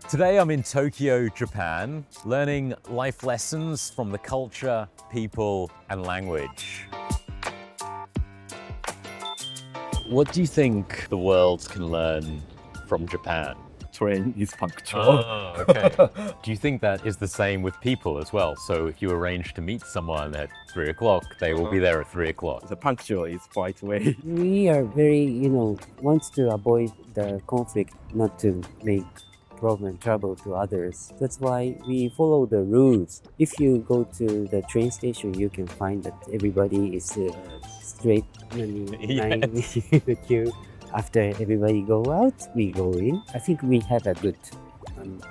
Today I'm in Tokyo, Japan, learning life lessons from the culture, people, and language. What do you think the world can learn from Japan? Train is punctual. Oh, okay. Do you think that is the same with people as well? So if you arrange to meet someone at 3 o'clock, they will be there at 3 o'clock. The punctual is right way. We are very, wants to avoid the conflict, not to make problem, trouble to others. That's why we follow the rules. If you go to the train station, you can find that everybody is straight in line with the queue. After everybody go out, we go in. I think we have a good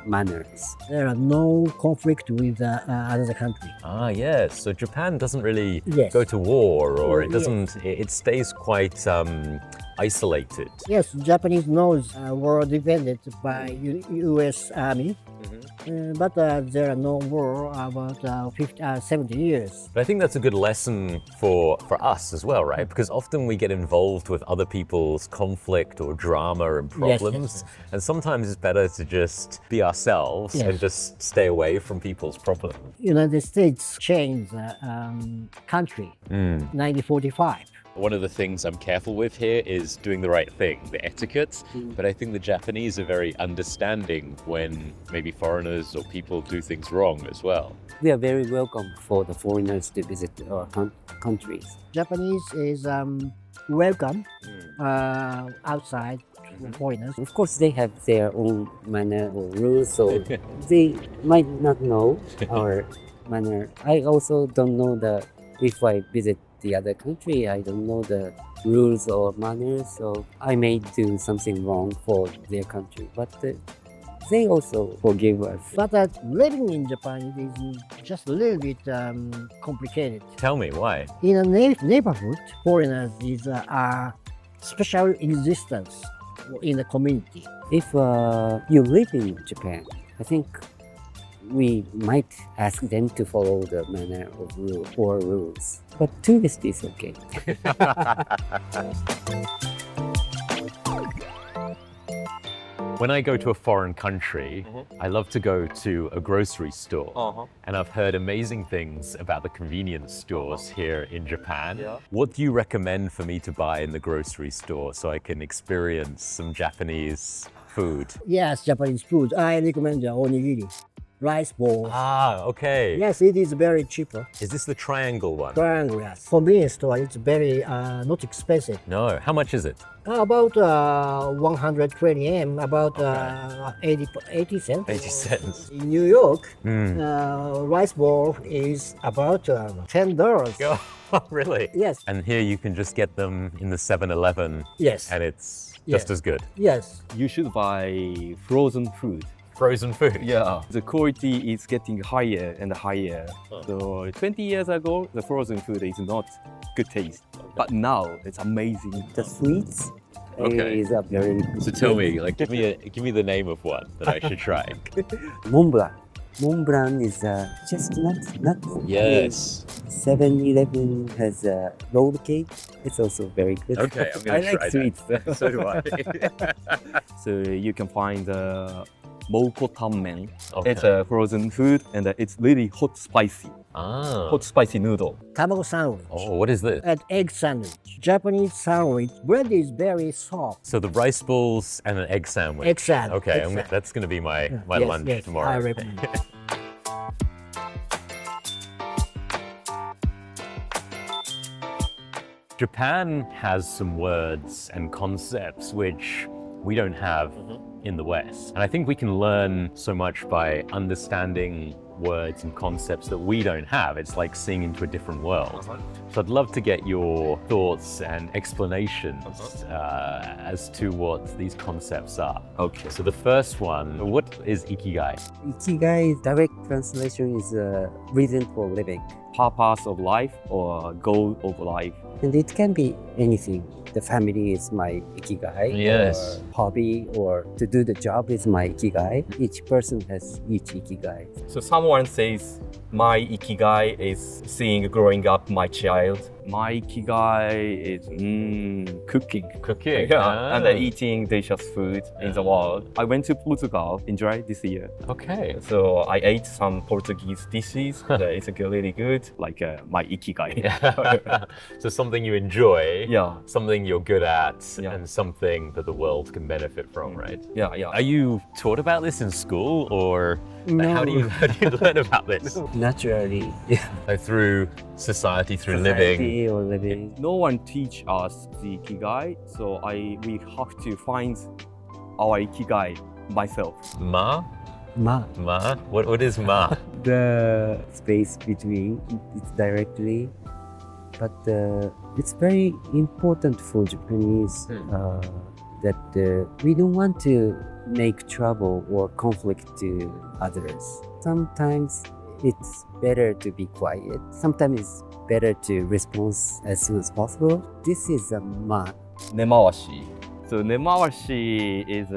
manners. There are no conflict with another country. Ah, yes. So Japan doesn't really Yes. go to war, or it Yes. doesn't. It stays quite isolated. Yes, Japanese knows were defended by U.S. Army, but there are no war about 70 years. But I think that's a good lesson for us as well, right? Because often we get involved with other people's conflict or drama and Yes, problems, and sometimes it's better to just be ourselves Yes. and just stay away from people's problems. United States changed country 1945. One of the things I'm careful with here is doing the right thing, the etiquette. But I think the Japanese are very understanding when maybe foreigners or people do things wrong as well. We are very welcome for the foreigners to visit our countries. Japanese is welcome outside foreigners. Of course, they have their own manner or rules, so they might not know our manner. I also don't know if I visit the other country, I don't know the rules or manners, so I may do something wrong for their country. But they also forgive us. But living in Japan is just a little bit complicated. Tell me, why? In a neighborhood, foreigners is a special existence in the community. If you live in Japan, I think we might ask them to follow the manner of rule or rules. But tourist is okay. When I go to a foreign country, I love to go to a grocery store. And I've heard amazing things about the convenience stores here in Japan. What do you recommend for me to buy in the grocery store so I can experience some Japanese food? Yes, Japanese food. I recommend the onigiri, rice ball. Ah, okay. Yes, it is very cheaper. Is this the triangle one? Triangle, yes. Convenience store, it's very not expensive. No. How much is it? About 120 yen, about 80 cents. 80 cents. In New York, rice ball is about $10. Oh, really? Yes. And here you can just get them in the 7-Eleven. Yes. And it's just as good. Yes. You should buy frozen food. Frozen food. Yeah. The quality is getting higher and higher. So 20 years ago, the frozen food is not good taste. But now it's amazing. The sweets Okay. is a very So tell me, like, give me the name of one that I should try. Mont Blanc. Mont Blanc is just nut. Yes. 7-Eleven has a roll cake. It's also very good. Okay, I'm I gonna like try sweets. that. So do I. So you can find moko tamen. Okay. It's a frozen food and it's really hot spicy. Ah. Hot spicy noodle. Tamago sandwich. Oh, what is this? And egg sandwich. Japanese sandwich. Bread is very soft. So the rice balls and an egg sandwich. Egg sandwich. Okay, Egg sandwich. that's going to be my Yes, lunch yes, tomorrow. I recommend. Japan has some words and concepts which we don't have in the West. And I think we can learn so much by understanding words and concepts that we don't have. It's like seeing into a different world. So I'd love to get your thoughts and explanations as to what these concepts are. Okay. So the first one, what is ikigai? Ikigai direct translation is reason for living. Purpose of life or goal of life. And it can be anything. the family is my ikigai, Yes. or hobby, or to do the job is my ikigai. Each person has each ikigai. So someone says, my ikigai is seeing growing up my child. My ikigai is cooking. Cooking. Yeah, and eating delicious food in the world. I went to Portugal in July this year. Okay. So I ate some Portuguese dishes. It's really good, like my ikigai. So something you enjoy, Yeah, something you're good at, Yeah. and something that the world can benefit from, right? yeah. Are you taught about this in school, or No. how do you learn about this? Naturally, yeah. Like through society, through living. Society or living. No one teach us the ikigai, so we have to find our ikigai myself. Ma? Ma. Ma? What is ma? The space between, it's directly, but it's very important for Japanese that we don't want to make trouble or conflict to others. Sometimes it's better to be quiet. Sometimes it's better to respond as soon as possible. This is a ma. Nemawashi. So nemawashi is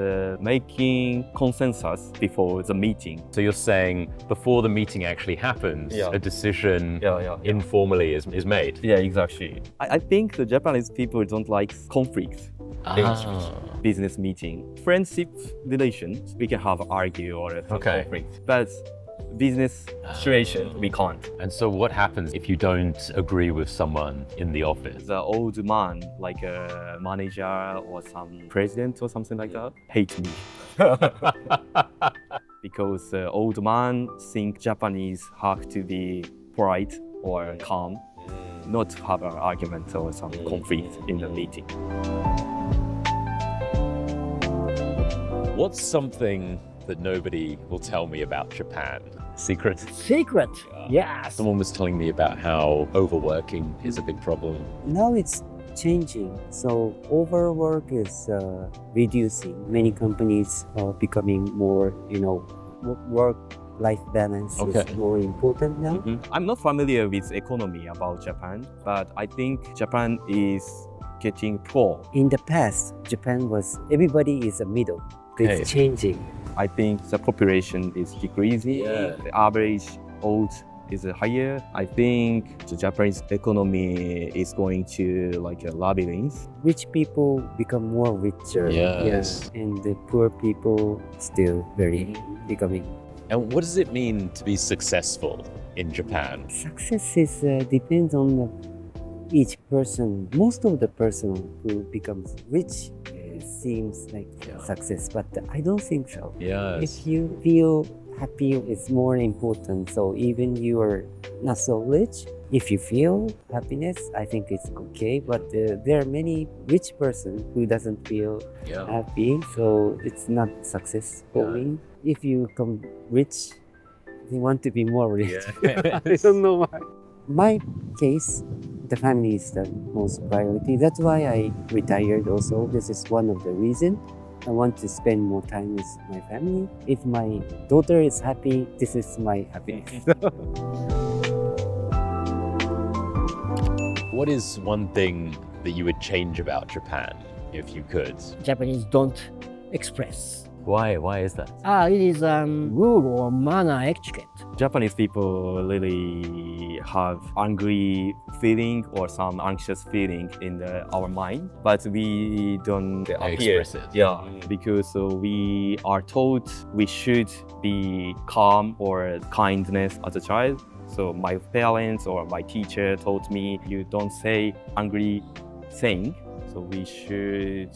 making consensus before the meeting. So you're saying before the meeting actually happens, Yeah. a decision Yeah. informally is made. Yeah, exactly. I think the Japanese people don't like conflict. Business meeting. Friendship relations, we can have argue or Okay. conflict. But business situation, we can't. And so what happens if you don't agree with someone in the office? The old man, like a manager or some president or something like that, hate me. Because the old man think Japanese have to be polite or calm, not have an argument or some conflict in the meeting. What's something that nobody will tell me about Japan? Secret? Secret. Yes. Someone was telling me about how overworking is a big problem. Now it's changing. So overwork is reducing. Many companies are becoming more, work-life balance Okay. is more important now. I'm not familiar with economy about Japan, but I think Japan is getting poor. In the past, Japan was, everybody is a middle. Okay. It's changing. I think the population is decreasing. Yeah. The average old is higher. I think the Japanese economy is going to like a labyrinth. Rich people become more richer. Yes. Yeah. And the poor people still very becoming. And what does it mean to be successful in Japan? Success is depends on each person. Most of the person who becomes rich seems like success, but I don't think so. Yes. If you feel happy is more important. So even you are not so rich, if you feel happiness, I think it's okay. But there are many rich person who doesn't feel happy, so it's not success for me. If you become rich, you want to be more rich. Yeah. I don't know why. My case, the family is the most priority. That's why I retired also. This is one of the reasons. I want to spend more time with my family. If my daughter is happy, this is my happiness. What is one thing that you would change about Japan if you could? Japanese don't express. Why? Why is that? It is rule or manner etiquette. Japanese people really have angry feeling or some anxious feeling in our mind, but we don't appear. Express it. Yeah, because we are taught we should be calm or kindness as a child. So my parents or my teacher taught me you don't say angry thing. So we should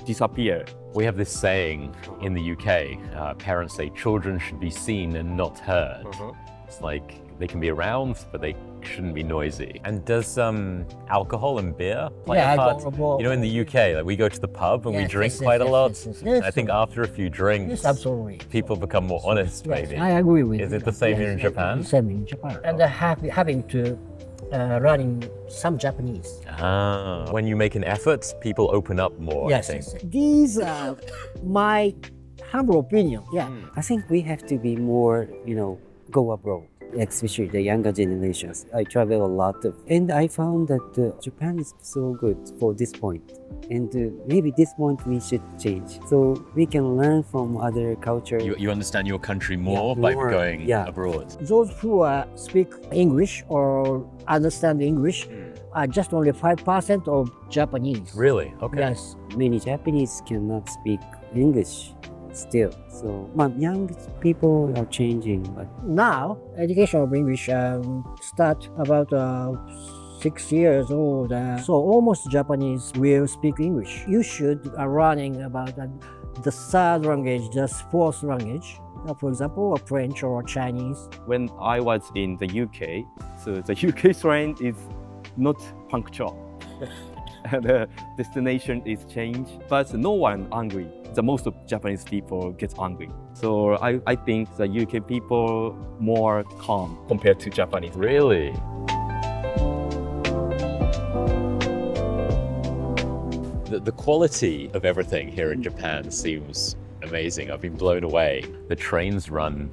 disappear. We have this saying in the UK, parents say children should be seen and not heard. It's like they can be around, but they shouldn't be noisy. And does alcohol and beer play a part? alcohol. You know, in the UK, like we go to the pub and we Yes, drink yes, quite yes, a lot. yes, yes. I think after a few drinks, Yes, absolutely. people become more honest, Yes, maybe. I agree with Is you. it the same here in Yes, Japan? Same in Japan. And having to learning some Japanese. When you make an effort, people open up more, Yes, I think. yes. These are my humble opinion. Yeah. I think we have to be more, go abroad. especially the younger generations. I travel a lot, and I found that Japan is so good for this point. And maybe this point we should change, so we can learn from other culture. You understand your country more Yeah, by more, going yeah. abroad. Those who speak English or understand English are just only 5% of Japanese. Really? Okay. Yes. Many Japanese cannot speak English still, so young people are changing. But Now, education of English start about 6 years old. So almost Japanese will speak English. You should learning about the third language, the fourth language. For example, French or Chinese. When I was in the UK, so the UK train is not punctual. And the destination is changed, but no one angry. The most of Japanese people get angry. So I think the UK people more calm compared to Japanese. Really? The quality of everything here in Japan seems amazing. I've been blown away. The trains run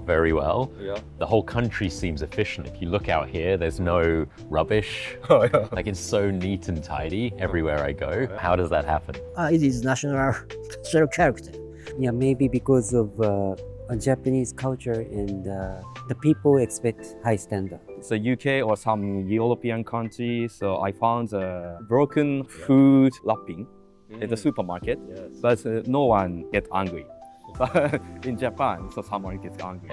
very well. Yeah. The whole country seems efficient. If you look out here, there's no rubbish. Oh, yeah. Like, it's so neat and tidy everywhere I go. How does that happen? It is national character. yeah, maybe because of a Japanese culture, and the people expect high standard. So UK or some European countries, so I found broken food wrapping in the supermarket, but no one get angry. But in Japan, so someone gets angry.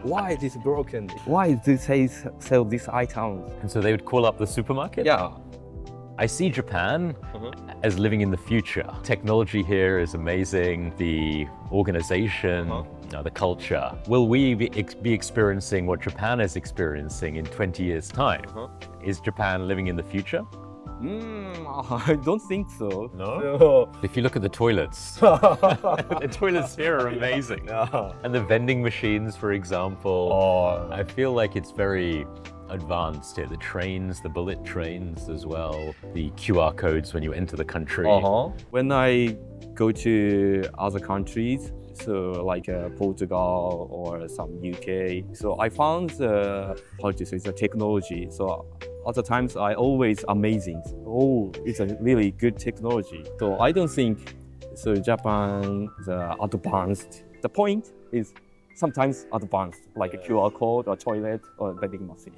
Why is this broken? Why do they sell these items? And so they would call up the supermarket? Yeah. I see Japan as living in the future. Technology here is amazing, the organization, the culture. Will we be experiencing what Japan is experiencing in 20 years' time? Is Japan living in the future? I don't think so. No? If you look at the toilets, the toilets here are amazing. And the vending machines, for example, I feel like it's very advanced here. The trains, the bullet trains as well, the QR codes when you enter the country. When I go to other countries, so like Portugal or some UK, so I found how to say the technology. So other times I always amazing. Oh, it's a really good technology. So I don't think so Japan the advanced. The point is sometimes advanced, like a QR code or toilet or vending machine.